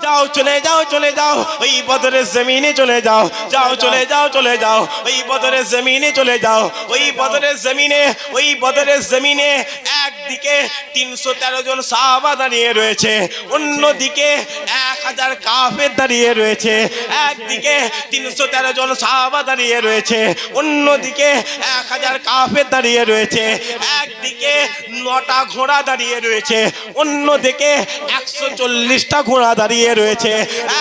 যাও চলে যাও চলে যাও ওই বদরের জমিনে চলে যাও, যাও চলে যাও চলে যাও ওই বদরের জমিনে চলে যাও। ওই বদরের জমিনে, ওই বদরের জমিনে একদিকে 313 জন সাহাবা দাঁড়িয়ে রয়েছে, অন্যদিকে 1000 কাফের দাঁড়িয়ে রয়েছে। একদিকে 313 জন সাহাবা দাঁড়িয়ে রয়েছে, অন্যদিকে 1000 কাফের দাঁড়িয়ে রয়েছে। একদিকে 9টা ঘোড়া দাঁড়িয়ে রয়েছে, অন্যদিকে 140টা ঘোড়া দাঁড়িয়ে রয়েছে।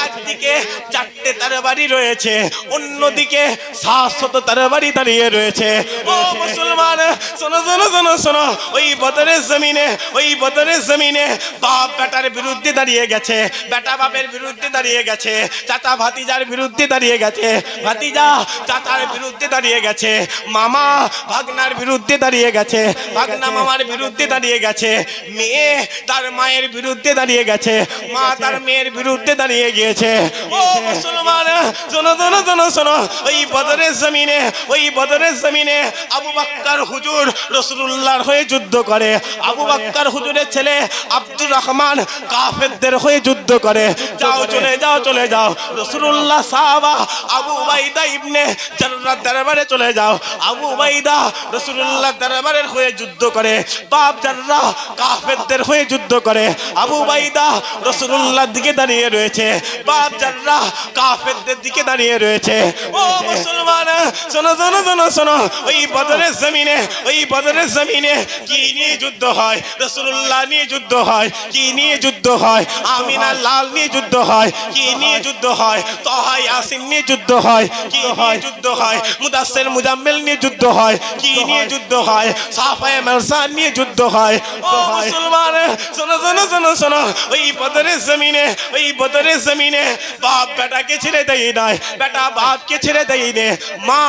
একদিকে 4টে তরবারি রয়েছে, অন্যদিকে 700 তরবারি দাঁড়িয়ে রয়েছে। ও মুসলমান শোনো শোনো শোনো শোনো, ওই বদরের জমিনে, ওই বদরের জমিনে বাপ বেটার বিরুদ্ধে দাঁড়িয়ে গেছে, বেটা বাপের বিরুদ্ধে দাঁড়িয়ে গেছে, চাচা ভাতিজার বিরুদ্ধে দাঁড়িয়ে গেছে, ভাতিজা চাচার বিরুদ্ধে দাঁড়িয়ে গেছে, মামা ভাগনার বিরুদ্ধে দাঁড়িয়ে গেছে, ভাগনা মামার বিরুদ্ধে দাঁড়িয়ে গেছে, মেয়ে তার মায়ের বিরুদ্ধে দাঁড়িয়ে গেছে, মা তার মেয়ের বিরুদ্ধে দাঁড়িয়ে গিয়েছে। ও মুসলমান শোনো শোনো শোনো শোনো, ওই বদরের জমিনে, ওই বদরের জমিনে আবু বকর হুজুর রাসূলুল্লাহর হয়ে যুদ্ধ করে। আবু বকর হুজুরের ছেলে আব্দুর রহমান কাফেরদের হয়ে যুদ্ধ করে। যাও চলে যাও চলে যাও রাসূলুল্লাহ সাহাবা আবু উবাইদা ইবনে জাররার দরবারে চলে যাও। আবু উবাইদা রাসূলুল্লাহ দরবারের হয়ে যুদ্ধ করে, বাপ জাররা কাফেরদের হয়ে যুদ্ধ করে। আবু উবাইদা রাসূলুল্লাহর দিকে দাঁড়িয়ে রয়েছে, বাপ জাররা কাফেরদের দিকে দাঁড়িয়ে রয়েছে। ও মুসলমান শোনো শোনো শোনো শোনো, ওই বদরের জমিনে, ওই বদরের জমিনে কি নিয়ে যুদ্ধ হয়? রাসূলুল্লাহ নিয়ে যুদ্ধ হয়। কি নিয়ে যুদ্ধ হয়? আমিনা লাল নিয়ে যুদ্ধ হয়। কি নিয়ে যুদ্ধ হয়? তাহা ইয়াসিন নিয়ে যুদ্ধ হয়। কি নিয়ে যুদ্ধ হয়? মুদাসসির মুজাম্মিল নিয়ে যুদ্ধ হয়। কি নিয়ে যুদ্ধ হয়? সাফায়ে মারসান নিয়ে যুদ্ধ হয়। ও মুসলমান শোনো শোনো শোনো শোনো, ওই বদরের জমিনে, ওই বদরের জমিনে বাপ বেটাকে ছেড়ে দেয় নাই, বেটা বাপকে ছেড়ে দেয় নে, মা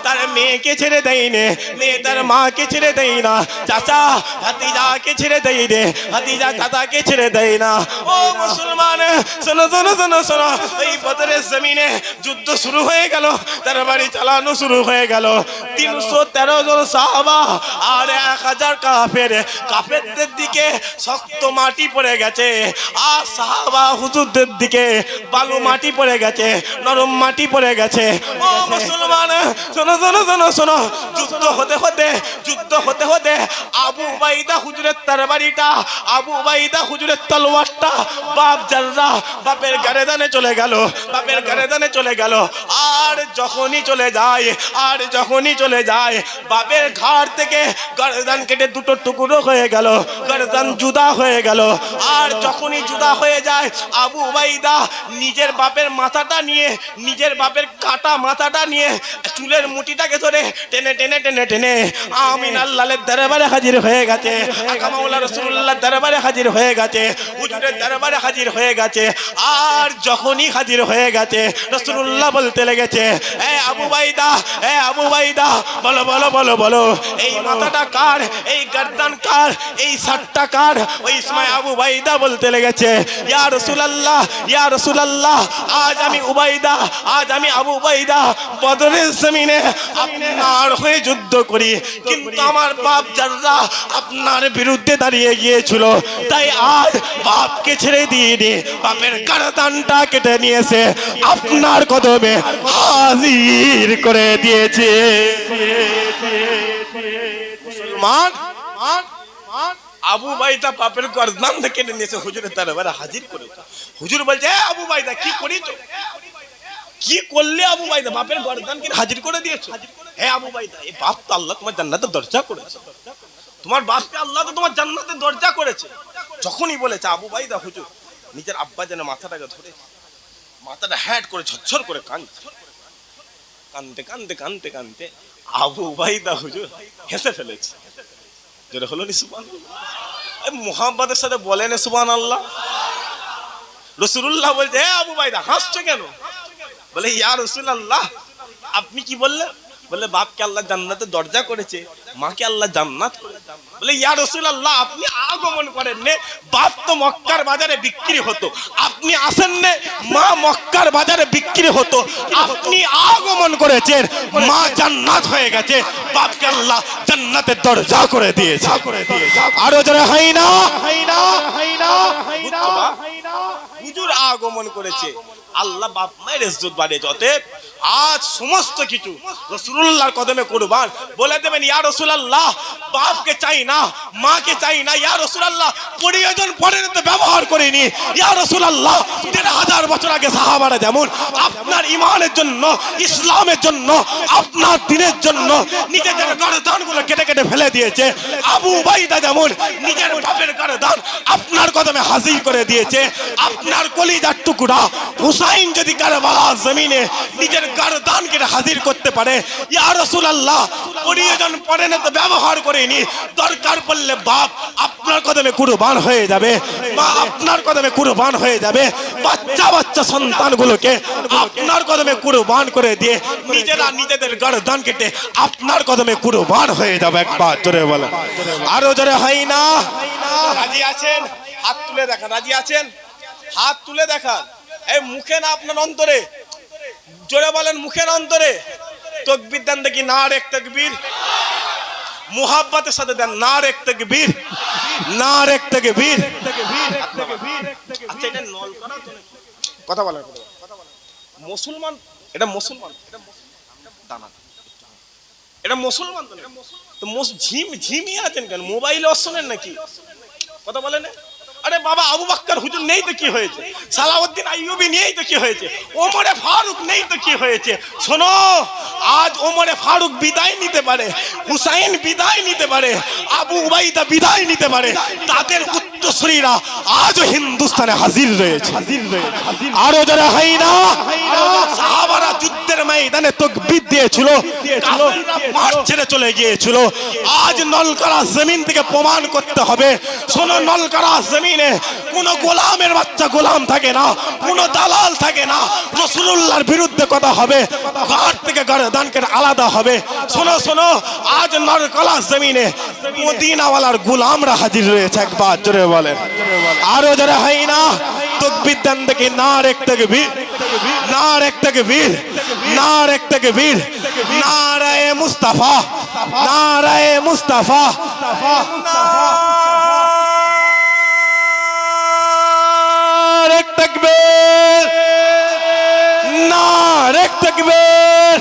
তার মেয়েকে ছেড়ে দেয় নে, মেয়ে তার মাকে ছেড়ে দেয় না, চাচা ভাতিজাকে ছেড়ে দেয় নে, ভাতিজা চাচাকে ছেড়ে দেয় না। ও মুসলমান শোনো শোনো শোনো শোনো, ওই বদরের জমিনে যুদ্ধ শুরু হয়ে গেল, তার বাড়ি চালানো শুরু হয়ে গেল। 313 জন সাহাবা আর 1000 কাফের, কাফেরদের দিকে শক্ত মাটি পড়ে গেছে, আর সাহাবা হুজুরদের দিকে বালু মাটি পড়ে গেছে, নরম মাটি পড়ে গেছে। ও মুসলমান শোনো শোনো শোনো শোনো, যুদ্ধ হতে হতে, যুদ্ধ হতে হতে আবু উবাইদা হুজুরের তরবারিটা, আবু উবাইদা হুজুরের তলোয়ারটা বাপ জাররা বাপের গর্দানে চলে গেল, বাপের গর্দানে চলে গেল। আর যখনই চলে যায়, আর যখনই চলে যায়, বাপের ঘাড় থেকে গর্দান কেটে দুটো টুকরো হয়ে গেল, গর্দান জুদা হয়ে গেল। আর যখনই জুদা হয়ে যায়, আবু উবাইদা নিজের বাপের মাথাটা নিয়ে, নিজের বাপের কাটা মাথাটা নিয়ে চুলের মুঠিটাকে ধরে টেনে টেনে টেনে টেনে আমিনা লালের দরবারে হাজির হয়ে গেছে, আকা মাওলা রাসূলুল্লাহ দরবারে হাজির হয়ে গেছে, হুজুরের দরবারে হাজির হয়ে গেছে। আর যখনই হাজির হয়ে গেছে, রাসূলুল্লাহ বলতে লেগেছে, এ আবু উবাইদা, এ আবু উবাইদা, বলো বলো বলো বলো, এই মাথাটা কার, এই গর্দান কার, এই সাতটা কার? ওই সময় আবু উবাইদা বলতে লেগেছে, ইয়া রাসূলুল্লাহ, ইয়া রাসূলুল্লাহ, আজ আমি উবাইদা, আজ আমি আবু উবাইদা বদরের জমিনে আপনার হয়ে যুদ্ধ করি, কিন্তু আমার বাপ জাররা আপনার বিরুদ্ধে দাঁড়িয়ে গিয়েছিল, তাই আজ বাপকে ছেড়ে দিয়ে নি, বাপের গর্দানটা কেটে নিয়েছে, আপনার কদমে হাজির করে দিয়েছে। মুসলমান আবু উবাইদা বাপের গর্দান কেটে নিয়েছে, হুজুরের দরবারে হাজির করেছে। হুজুর বলছে, আবু উবাইদা কি করেছো, কি করলে আবু উবাইদা? বাপের গর্দানকে হাজির করে দিয়েছো। হে আবু উবাইদা, এই বাপ তো আল্লাহ তোমার জান্নাতের দরজা করেছে, তোমার বাপকে আল্লাহ তো তোমার জান্নাতের দরজা করেছে। যখনই বলেছে আবু উবাইদা হুজুর নিজের আব্বা যেন মাথাটাকে ধরে, মাথাটা হ্যাট করে ঝরঝর করে কাঁদছে, কাঁদতে কাঁদতে কাঁদতে কাঁদতে আবু উবাইদা হুজুর হেসে ফেলেছে। যেটা হলো নি সুবহানাল্লাহ, মুহাম্মাদের সাথে বলেন সুবহানাল্লাহ। রাসূলুল্লাহ বলছে, হে আবু উবাইদা হাসছো কেন? বলে, ইয়া রাসূলুল্লাহ আপনি কি বললেন? বলে, বাপকে আল্লাহ জান্নাতের দরজা করেছে, মাকে আল্লাহ জান্নাত করেছে। বলে ইয়া রাসূলুল্লাহ আপনি আগমন করেন নে, বাপ তো মক্কার বাজারে বিক্রি হতো, আপনি আসেন নে, মা মক্কার বাজারে বিক্রি হতো, আপনি আগমন করেছেন, মা জান্নাত হয়ে গেছে, বাপকে আল্লাহ জান্নাতের দরজা করে দিয়েছে। আরো জোরে হাই না, হুজুর আগমন করেছে, আল্লাহ বাপ মায়ের ইজ্জত বাড়িয়েছে। অতএব আজ সমস্ত কিছু রাসূলুল্লাহর কদমে কুরবান। বলে দেবেন ইয়া রাসূলুল্লাহ বাপকে চাই না, মাকে চাই না, ইয়া রাসূলুল্লাহ প্রয়োজন পড়ে তো ব্যবহার করিনি, ইয়া রাসূলুল্লাহ ১৫০০ বছর আগে সাহাবারা যেমন আপনার ঈমানের জন্য, ইসলামের জন্য, আপনার দ্বীনের জন্য নিজেদের গর্দানগুলো কেটে কেটে ফেলে দিয়েছে, আবু উবাইদা যেমন নিজের বাপের গর্দান আপনার কদমে হাজির করে দিয়েছে, আপনার কলিজার টুকরা হুসাইন যদি কারবালার জমিনে নিজের গর্দান কেটে হাজির করতে পারে, ইয়া রাসূলুল্লাহ প্রয়োজন পড়ে না তো ব্যবহার করেনি, দরকার পড়লে বাপ আপনার কদমে কুরবান হয়ে যাবে, মা আপনার কদমে কুরবান হয়ে যাবে, বাচ্চা বাচ্চা সন্তানগুলোকে আপনার কদমে কুরবান করে দিয়ে নিজেরা নিজেদের গর্দান কেটে আপনার কদমে কুরবান হয়ে যাবে। একবার জোরে বলেন, আরো জোরে হয় না? রাজি আছেন? হাত তুলে দেখান। রাজি আছেন? হাত তুলে দেখান। এই মুখে না আপনার অন্তরে, জোরে বলেন মুখের অন্তরে তাকবীর দেন দেখি, নারে তাকবীর। মুহাব্বতের সাথে দেন নারে তাকবীর, নারে তাকবীর। আচ্ছা এটা নল করা তো নাকি? কথা বলেন, মুসলমান, এটা মুসলমান, এটা মুসলমান তো নাকি? তো ঝিমিয়ে আছেন কেন? মোবাইলে শোনেন নাকি? কথা বলেন। আরে বাবা আবু বকর হুজুর নেই তো কি হয়েছে, সালাউদ্দিন আইয়ুবী নেই তো কি হয়েছে, ওমরে ফারুক নেই তো কি হয়েছে? শোনো, আজ ওমরে ফারুক বিদায় নিতে পারে, হুসাইন বিদায় নিতে পারে, আবু উবাইদা বিদায় নিতে পারে, তাদের উত্তরসূরিরা আজও হিন্দুস্তানে হাজির রয়েছে। আরো যারা হয় না, সাহাবারা যুদ্ধের ময়দানে তাকবীর দিয়েছিল, কাফেররা মাঠ ছেড়ে চলে গিয়েছিল। আজ নলকারা জমিন থেকে প্রমাণ করতে হবে। শোনো, নলকারা জমিনে কোনো গোলামের বাচ্চা গোলাম থাকে না, কোনো দালাল থাকে না। রাসূলুল্লাহর বিরুদ্ধে কথা হবে, ঘর থেকে গর্দানকে আলাদা হবে। শোনো শোনো, আজ নলকারা জমিনে মদিনাওয়ালার গোলামরা হাজির রয়েছে। একবার জোরে বলেন, আরো যারা হয় না তাকবীর দেন দেখি, নারে তাকবীর, নারে তাকবীর, নারে তাকবীর, নারায়ে মুস্তাফা, নারায়ে মুস্তাফা, নারে তাকবীর, নারে তাকবীর।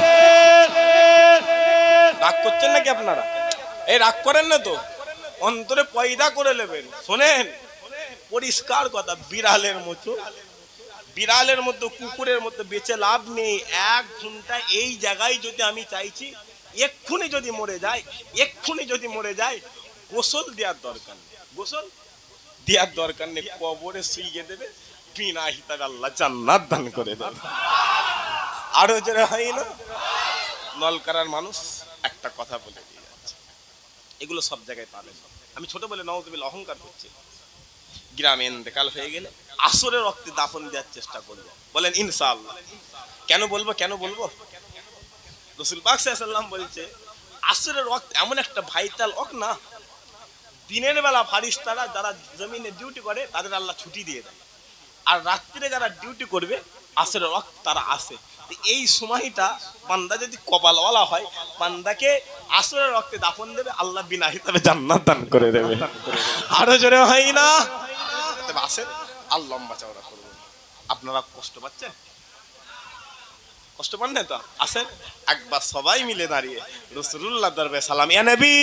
রাগ করছেন নাকি আপনারা? এই রাগ করেন না তো, অন্তরে পয়দা করে নেবেন। শোনেন, পরিষ্কার কথা, বিড়ালের মতো কুকুরের মতো বেঁচে লাভ নেই। 1 ঘন্টা এই জায়গায় যদি আমি চাইছি এক্ষুনি যদি মরে যায়, এক্ষুনি যদি মরে যায়, গোসল দেওয়ার দরকার নেই, গোসল দেওয়ার দরকার নেই, কবরে শুইয়ে দেবে, বিনা হিসাবে আল্লাহ জান্নাত দান করে দেবে। আরো যারা হয় না, নলকারার মানুষ একটা কথা বলে দিয়ে যাচ্ছে, এগুলো সব জায়গায় পাবেন। আমি ছোট বলে নাউযুবিল্লাহ অহংকার করছি। গ্রামে ইন্তেকাল হয়ে গেলে আসরের রক্তে দাফন দেওয়ার চেষ্টা করবো, বলেন ইনশাআল্লাহ। কেন বলবো, কেন বলবো? রাসূল পাক সাল্লাল্লাহু আলাইহি ওয়াসাল্লাম বলছে, আসরের রক্ত এমন একটা ভাইটাল অক না, দিনের বেলা ফারিস্তারা যারা জমিনে ডিউটি করে তাদের আল্লাহ ছুটি দিয়ে দেয়, আর রাত্রিরে যারা ডিউটি করবে আসরের রক্ত তারা আসে। এই সময়টা বান্দা যদি কপালওয়ালা হয়, বান্দাকে আসরের রক্তে দাফন দেবে, আল্লাহ বিনা হিসাবে জান্নাত দান করে দেবে। আরো জোরে হয় না? আসেন, আর লম্বা চওড়া করবেন। আপনারা কষ্ট পাচ্ছেন? কষ্ট পান না তো? আসেন একবার সবাই মিলে দাঁড়িয়ে রাসূলুল্লাহ দরবারে সালাম, ইয়া নবী